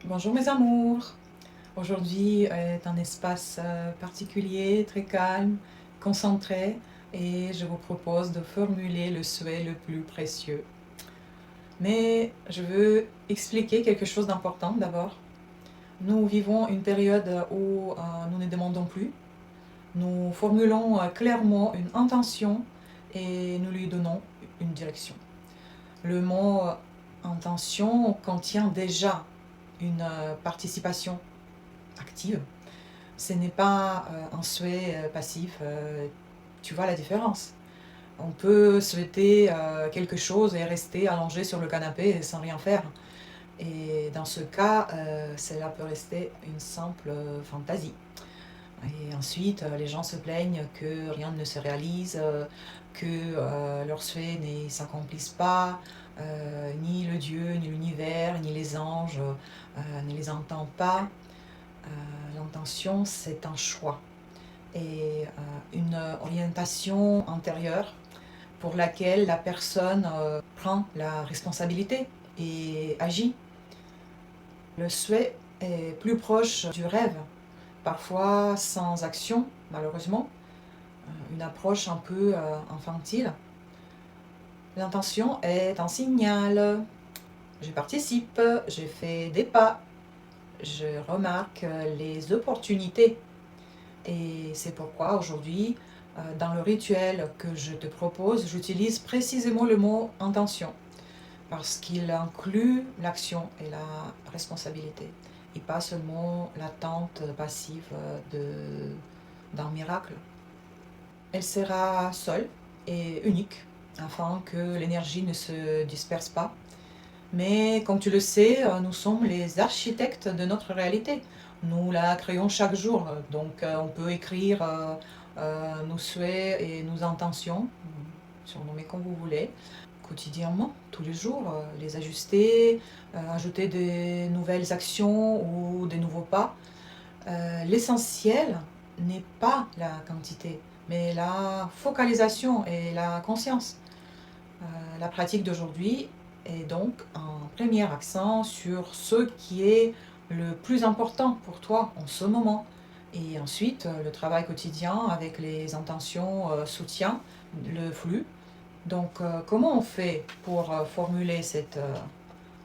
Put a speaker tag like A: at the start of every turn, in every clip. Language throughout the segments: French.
A: Bonjour mes amours. Aujourd'hui est un espace particulier, très calme, concentré et je vous propose de formuler le souhait le plus précieux. Mais je veux expliquer quelque chose d'important d'abord. Nous vivons une période où nous ne demandons plus. Nous formulons clairement une intention et nous lui donnons une direction. Le mot intention contient déjà une participation active. Ce n'est pas un souhait passif. Tu vois la différence. On peut souhaiter quelque chose et rester allongé sur le canapé sans rien faire. Et dans ce cas, cela peut rester une simple fantaisie. Et ensuite, les gens se plaignent que rien ne se réalise, que leurs souhaits ne s'accomplissent pas, ni le Dieu, ni l'univers, ni les anges ne les entendent pas. L'intention, c'est un choix et une orientation intérieure pour laquelle la personne prend la responsabilité et agit. Le souhait est plus proche du rêve, parfois sans action, malheureusement, une approche un peu infantile. L'intention est un signal. Je participe, je fais des pas, je remarque les opportunités. Et c'est pourquoi aujourd'hui, dans le rituel que je te propose, j'utilise précisément le mot intention, parce qu'il inclut l'action et la responsabilité, et pas seulement l'attente passive d'un miracle. Elle sera seule et unique, afin que l'énergie ne se disperse pas. Mais comme tu le sais, nous sommes les architectes de notre réalité. Nous la créons chaque jour. Donc on peut écrire nos souhaits et nos intentions, surnommer comme vous voulez, quotidiennement, tous les jours, les ajuster, ajouter des nouvelles actions ou des nouveaux pas. L'essentiel n'est pas la quantité, mais la focalisation et la conscience. La pratique d'aujourd'hui est donc un premier accent sur ce qui est le plus important pour toi en ce moment. Et ensuite, le travail quotidien avec les intentions soutient le flux. Donc, comment on fait pour formuler cette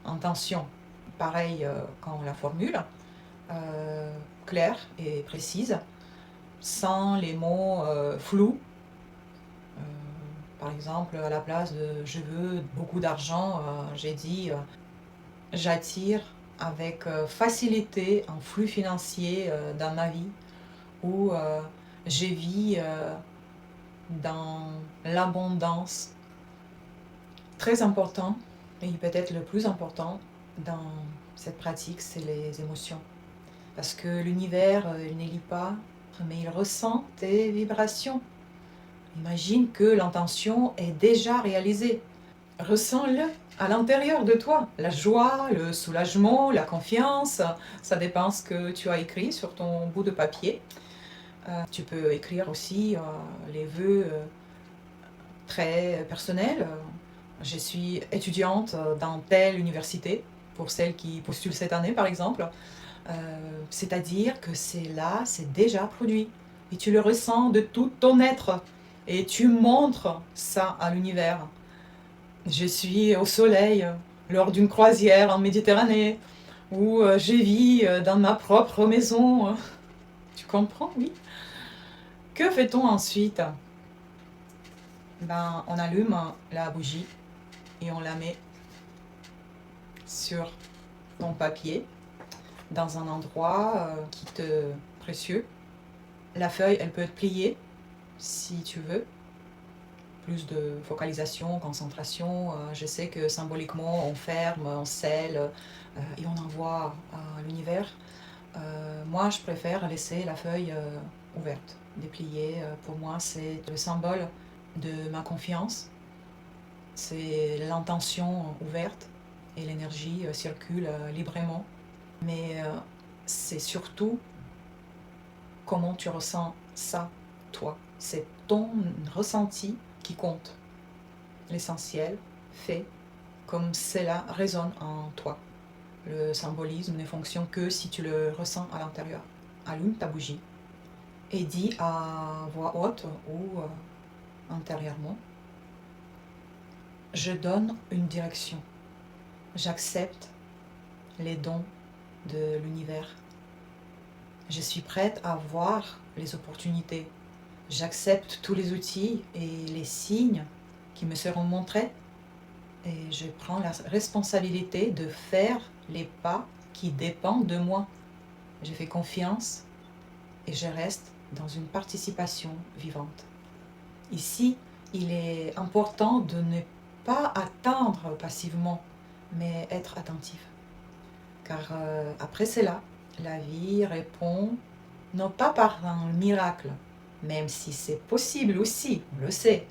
A: intention pareil quand on la formule, claire et précise, sans les mots flous. Euh, Par exemple, à la place de je veux beaucoup d'argent, j'ai dit j'attire avec facilité un flux financier dans ma vie où je vis dans l'abondance. Très important, et peut-être le plus important dans cette pratique, c'est les émotions. Parce que l'univers, il ne lit pas, mais il ressent tes vibrations. Imagine que l'intention est déjà réalisée. Ressens-le à l'intérieur de toi. La joie, le soulagement, la confiance, ça dépend ce que tu as écrit sur ton bout de papier. Tu peux écrire aussi les vœux très personnels. Je suis étudiante dans telle université, pour celles qui postulent cette année par exemple. C'est-à-dire que c'est là, c'est déjà produit. Et tu le ressens de tout ton être. Et tu montres ça à l'univers. Je suis au soleil lors d'une croisière en Méditerranée, ou je vis dans ma propre maison. Tu comprends, oui? Que fait-on ensuite? Ben, on allume la bougie et on la met sur ton papier, dans un endroit qui te précieux. La feuille, elle peut être pliée si tu veux. Plus de focalisation, concentration. Je sais que symboliquement, on ferme, on scelle et on envoie à l'univers. Moi, je préfère laisser la feuille ouverte, dépliée. Pour moi, c'est le symbole de ma confiance. C'est l'intention ouverte et l'énergie circule librement. Mais c'est surtout comment tu ressens ça, toi. C'est ton ressenti qui compte. L'essentiel fait comme cela résonne en toi. Le symbolisme ne fonctionne que si tu le ressens à l'intérieur. Allume ta bougie et dis à voix haute ou intérieurement: je donne une direction. J'accepte les dons de l'univers. Je suis prête à voir les opportunités. J'accepte tous les outils et les signes qui me seront montrés. Et je prends la responsabilité de faire les pas qui dépendent de moi. Je fais confiance et je reste dans une participation vivante. Ici, il est important de ne pas attendre passivement, mais être attentif. Car après cela, la vie répond non pas par un miracle, même si c'est possible aussi, on le sait,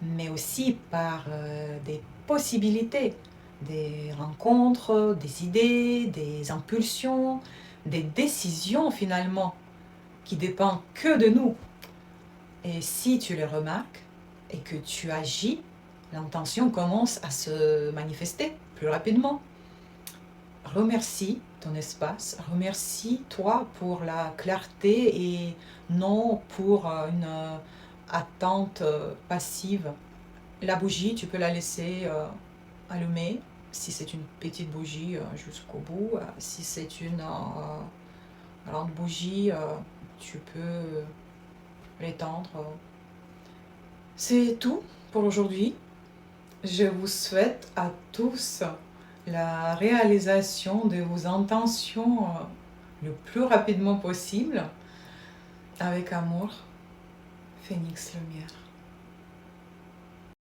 A: mais aussi par des possibilités, des rencontres, des idées, des impulsions, des décisions finalement, qui dépendent que de nous. Et si tu les remarques et que tu agis, l'intention commence à se manifester plus rapidement. Remercie ton espace, remercie-toi pour la clarté et non pour une attente passive. La bougie, tu peux la laisser allumée, si c'est une petite bougie jusqu'au bout. Si c'est une grande bougie, tu peux l'étendre. C'est tout pour aujourd'hui. Je vous souhaite à tous la réalisation de vos intentions le plus rapidement possible. Avec amour, Phénix Lumière.